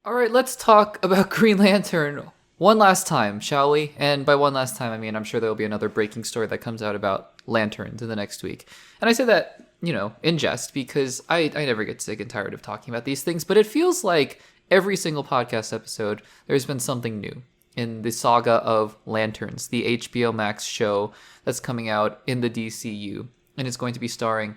All right, let's talk about Green Lantern one last time, shall we? And by one last time, I mean I'm sure there will be another breaking story that comes out about lanterns in the next week. And I say that, in jest because I never get sick and tired of talking about these things, but it feels like every single podcast episode, there's been something new in the saga of Lanterns, the HBO Max show that's coming out in the DCU. And it's going to be starring,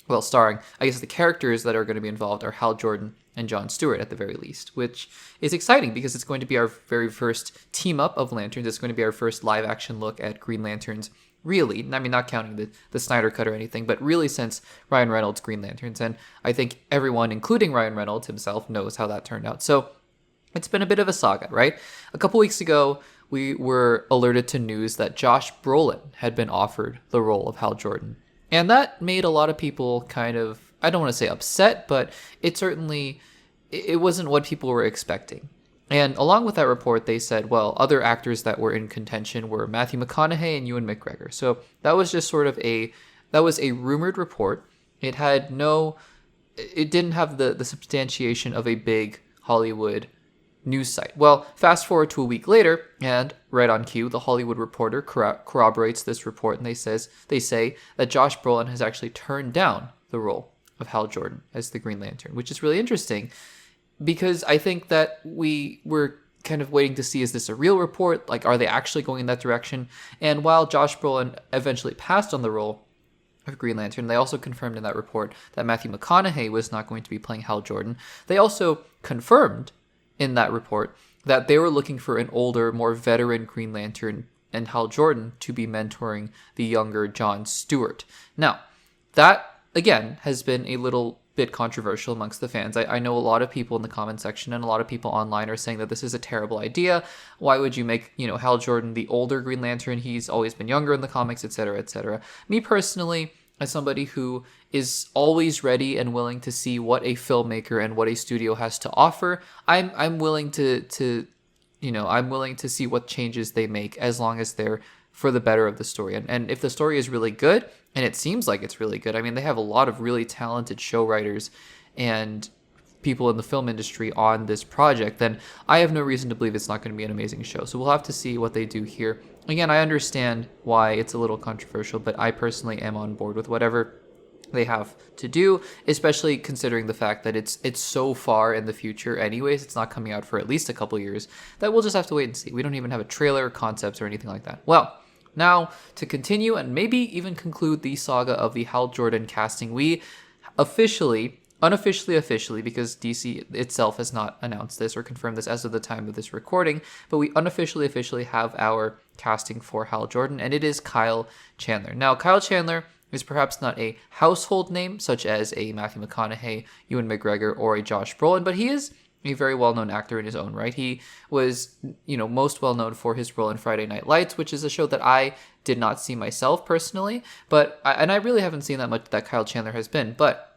I guess the characters that are going to be involved are Hal Jordan and John Stewart at the very least, which is exciting because it's going to be our very first team up of Lanterns. It's going to be our first live action look at Green Lanterns, really. I mean, not counting the Snyder Cut or anything, but really since Ryan Reynolds' Green Lanterns. And I think everyone, including Ryan Reynolds himself, knows how that turned out. So it's been a bit of a saga, right? A couple weeks ago, we were alerted to news that Josh Brolin had been offered the role of Hal Jordan. And that made a lot of people kind of, I don't want to say upset, but it wasn't what people were expecting. And along with that report, they said, well, other actors that were in contention were Matthew McConaughey and Ewan McGregor. So that was just sort of a rumored report. It didn't have the substantiation of a big Hollywood news site. Well, fast forward to a week later, and right on cue, the Hollywood Reporter corroborates this report, and they say that Josh Brolin has actually turned down the role of Hal Jordan as the Green Lantern, which is really interesting because I think that we were kind of waiting to see, is this a real report? Like, are they actually going in that direction? And while Josh Brolin eventually passed on the role of Green Lantern, they also confirmed in that report that Matthew McConaughey was not going to be playing Hal Jordan. They also confirmed in that report that they were looking for an older, more veteran Green Lantern and Hal Jordan to be mentoring the younger John Stewart. Now, that, again, has been a little bit controversial amongst the fans. I know a lot of people in the comment section and a lot of people online are saying that this is a terrible idea. Why would you make, Hal Jordan the older Green Lantern? He's always been younger in the comics, etc., etc. Me personally, as somebody who is always ready and willing to see what a filmmaker and what a studio has to offer, I'm willing to I'm willing to see what changes they make as long as they're for the better of the story. And if the story is really good, and it seems like it's really good, I mean, they have a lot of really talented show writers and people in the film industry on this project, then I have no reason to believe it's not going to be an amazing show. So we'll have to see what they do here. Again, I understand why it's a little controversial, but I personally am on board with whatever they have to do, especially considering the fact that it's so far in the future anyways. It's not coming out for at least a couple years, that we'll just have to wait and see. We don't even have a trailer, concepts, or anything like that. Well, now to continue and maybe even conclude the saga of the Hal Jordan casting, we unofficially, because DC itself has not announced this or confirmed this as of the time of this recording, but we officially have our casting for Hal Jordan, and it is Kyle Chandler. Now, Kyle Chandler is perhaps not a household name such as a Matthew McConaughey, Ewan McGregor, or a Josh Brolin, but he is a very well-known actor in his own right. He was, most well-known for his role in Friday Night Lights, which is a show that I did not see myself personally, and I really haven't seen that much that Kyle Chandler has been, but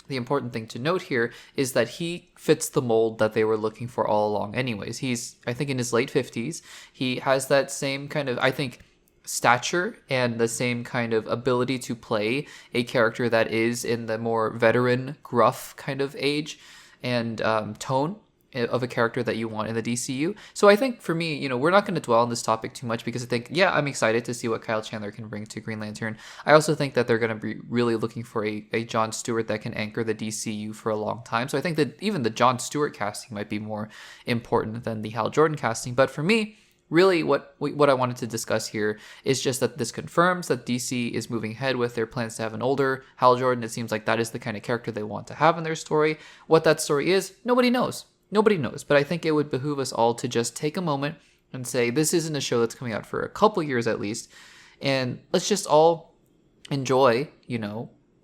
the important thing to note here is that he fits the mold that they were looking for all along anyways. He's, I think, in his late 50s. He has that same kind of, I think, stature and the same kind of ability to play a character that is in the more veteran, gruff kind of age and tone of a character that you want in the DCU. So I think for me, we're not going to dwell on this topic too much because I think, I'm excited to see what Kyle Chandler can bring to Green Lantern. I also think that they're going to be really looking for a John Stewart that can anchor the DCU for a long time. So I think that even the John Stewart casting might be more important than the Hal Jordan casting. But for me, really what I wanted to discuss here is just that this confirms that DC is moving ahead with their plans to have an older Hal Jordan. It seems like that is the kind of character they want to have in their story. What that story is, nobody knows. Nobody knows, but I think it would behoove us all to just take a moment and say, this isn't a show that's coming out for a couple years at least, and let's just all enjoy,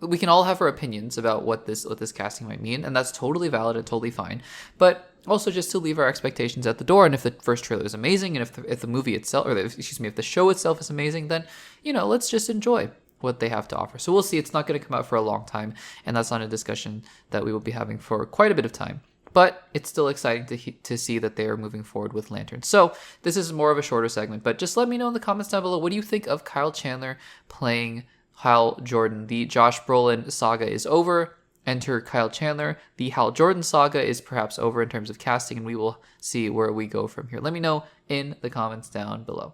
we can all have our opinions about what this casting might mean, and that's totally valid and totally fine, but also just to leave our expectations at the door, and if the first trailer is amazing, and if the movie itself, if the show itself is amazing, then, let's just enjoy what they have to offer. So we'll see. It's not going to come out for a long time, and that's not a discussion that we will be having for quite a bit of time. But it's still exciting to see that they are moving forward with Lanterns. So this is more of a shorter segment, but just let me know in the comments down below, what do you think of Kyle Chandler playing Hal Jordan? The Josh Brolin saga is over. enter Kyle Chandler. The Hal Jordan saga is perhaps over in terms of casting, and we will see where we go from here. Let me know in the comments down below.